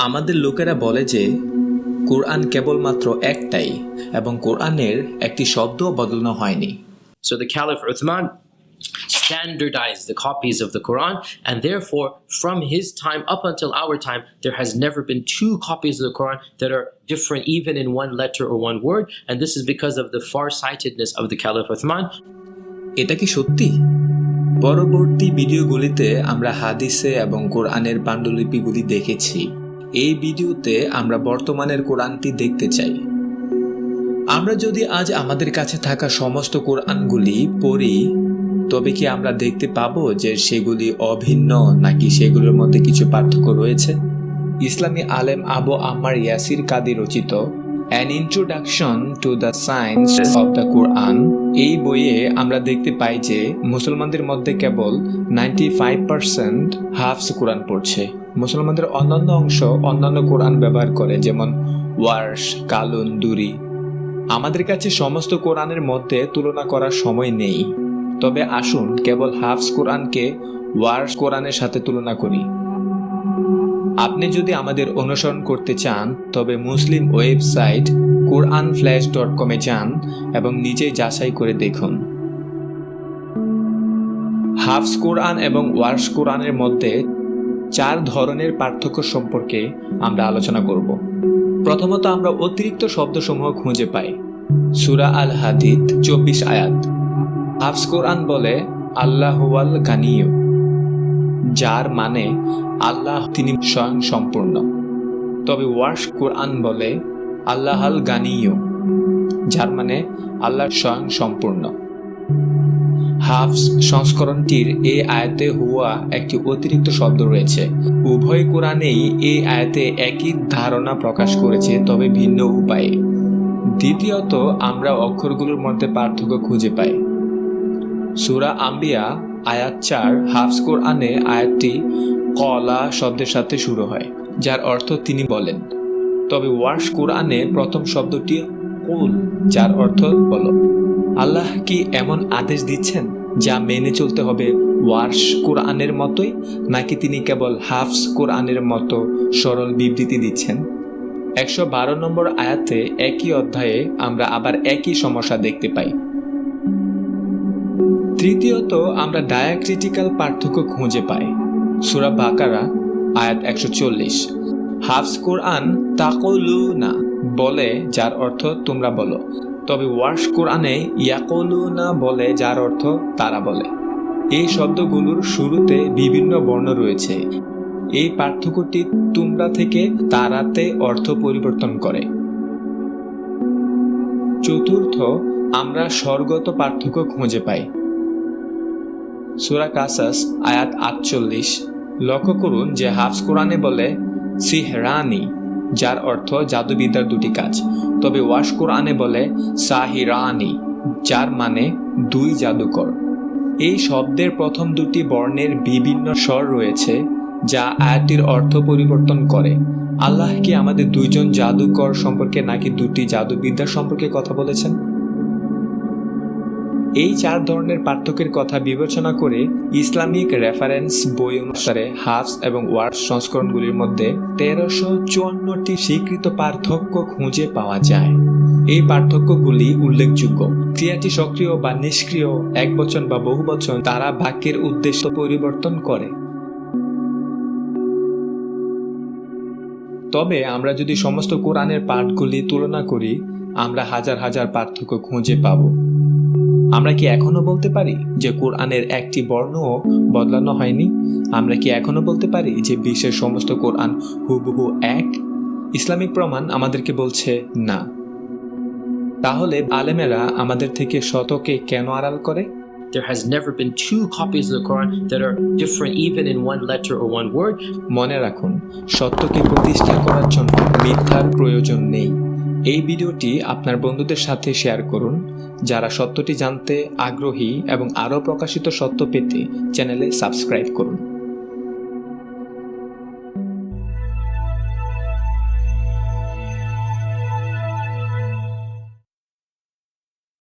আমাদের লোকেরা বলে যে কোরআন কেবলমাত্র একটাই এবং কোরআনের একটি শব্দও বদলানো হয়নি। So the Caliph Uthman standardized the copies of the Quran, and therefore from his time up until our time there has never been two copies of the Quran that are different even in one letter or one word, and this is because of the far-sightedness of the Caliph Uthman. এটা কি সত্যি? পরবর্তী ভিডিওগুলিতে আমরা হাদিসে এবং কোরআনের পাণ্ডুলিপিগুলি দেখেছি। এই ভিডিওতে আমরা বর্তমানের কোরআনটি দেখতে চাই। আমরা যদি আজ আমাদের কাছে থাকা সমস্ত কোরআনগুলি পড়ি, তবে কি আমরা দেখতে পাবো যে সেগুলি অভিন্ন নাকি সেগুলোর মধ্যে কিছু পার্থক্য রয়েছে? ইসলামী আলেম আবু আম্মার ইয়াসির কাদি রচিত An Introduction to the Science of the Quran এই বইয়ে আমরা দেখতে পাই যে মুসলমানদের মধ্যে কেবল 95% হাফজ কোরআন পড়ছে। মুসলমানদের অন্যান্য অংশ অন্যান্য কোরআন ব্যবহার করে, যেমন ওয়ার্শ, কালুন, দুরি। আমাদের কাছে সমস্ত কোরআনের মধ্যে তুলনা করার সময় নেই, তবে আসুন কেবল হাফজ কোরআনকে ওয়ার্শ কোরআনের সাথে তুলনা করি। আপনি যদি আমাদের অনুসরণ করতে চান তবে মুসলিম ওয়েবসাইট quranflash.com এ যান এবং নিজেই যাচাই করে দেখুন। হাফজ কোরআন এবং ওয়ার্শ কোরআনের মধ্যে 4 ধরনের পার্থক্য সম্পর্কে আমরা আলোচনা করব। প্রথমত আমরা অতিরিক্ত শব্দসমূহ খুঁজে পাই। সূরা আল হাদিদ 24 আয়াত। হাফজ কোরআন বলে আল্লাহ হুয়াল গানিয়্যু, যার মানে আল্লাহ তিনি স্বয়ং সম্পূর্ণ। তবে ওয়ার্শ কোরআন বলে আল্লাহ আল গানিয়্যু, যার মানে আল্লাহ স্বয়ং সম্পূর্ণ। হাফজ সংস্করণটির এই আয়াতে হুয়া একটি অতিরিক্ত শব্দ রয়েছে। উভয় কোরআনেই এই আয়াতে একই ধারণা প্রকাশ করেছে, তবে ভিন্ন উপায়ে। দ্বিতীয়ত আমরা অক্ষরগুলোর মধ্যে পার্থক্য খুঁজে পাই। সূরা আম্বিয়া আয়াত 4 হাফজ কোরআনে আয়াতটি কলা শব্দের সাথে শুরু হয়, যার অর্থ তিনি বলেন। তবে ওয়ার্শ কোরআনে প্রথম শব্দটি কুল, যার অর্থ বলো। আল্লাহ কি এমন আদেশ দিচ্ছেন যা মেনে চলতে হবে ওয়ার্শ কোরআনের মতোই, নাকি তিনি কেবল হাফজ কোরআনের মতো সরল বিবৃতি দিচ্ছেন? 112 নম্বর আয়াতে একই অধ্যায়ে আমরা আবার একই সমস্যা দেখতে পাই। তৃতীয়ত আমরা ডায়াক্রিটিক্যাল পার্থক্য খুঁজে পাই। সূরা বাকারা আয়াত 140। হাফজ কোরআন তাকুলুনা বলে, যার অর্থ তোমরা বলো, তবে ওয়ার্শ কোরআনে ইয়াকুলুনা বলে, যার অর্থ তারা বলে। এই শব্দগুলোর শুরুতে বিভিন্ন বর্ণ রয়েছে। এই পার্থক্যটি তোমরা থেকে তারাতে অর্থ পরিবর্তন করে। চতুর্থ আমরা ষরগত পার্থক্য খুঁজে পাই। সূরা কাসাস আয়াত 48। লক্ষ্য করুন যে হাফজ কোরআনে বলে সিহরানি, যার অর্থ জাদুবিদ্যার দুটি কাজ, তবে ওয়ার্শ কোরআনে বলে সাহিরানি, যার মানে 2 জাদুকর। এই শব্দের প্রথম দুটি বর্ণের বিভিন্ন স্বর রয়েছে, যা আয়াতটির অর্থ পরিবর্তন করে। আল্লাহ কি আমাদের 2 জাদুকর সম্পর্কে নাকি 2টি জাদুবিদ্যার সম্পর্কে কথা বলেছেন? এই 4 ধরনের পার্থক্যের কথা বিবেচনা করে ইসলামিক রেফারেন্স বই অনুসারে হাফজ এবং ওয়ার্শ সংস্করণগুলির মধ্যে 1354টি স্বীকৃত পার্থক্য খুঁজে পাওয়া যায়। এই পার্থক্যগুলি উল্লেখযোগ্য। ক্রিয়াটি সক্রিয় বা নিষ্ক্রিয়, একবচন বা বহুবচন, তারা বাক্যের উদ্দেশ্য পরিবর্তন করে। তবে আমরা যদি সমস্ত কোরআনের পাঠগুলি তুলনা করি, আমরা হাজার হাজার পার্থক্য খুঁজে পাব। আমরা কি এখনো বলতে পারি যে কোরআনের একটি বর্ণও বদলানো হয়নি? আমরা কি এখনো বলতে পারি যে বিশ্বের সমস্ত কোরআন হুবহু এক? ইসলামিক প্রমাণ আমাদেরকে বলছে না। তাহলে আলেমেরা আমাদের থেকে সত্যকে কেন আড়াল করে? There has never been 2 copies of the Quran that are different even in one letter or one word. মনে রাখুন, সত্যকে প্রতিষ্ঠা করার জন্য মিথ্যার প্রয়োজন নেই। এই ভিডিওটি আপনার বন্ধুদের সাথে শেয়ার করুন যারা সত্যটি জানতে আগ্রহী, এবং আরও প্রকাশিত সত্য পেতে চ্যানেলে সাবস্ক্রাইব করুন।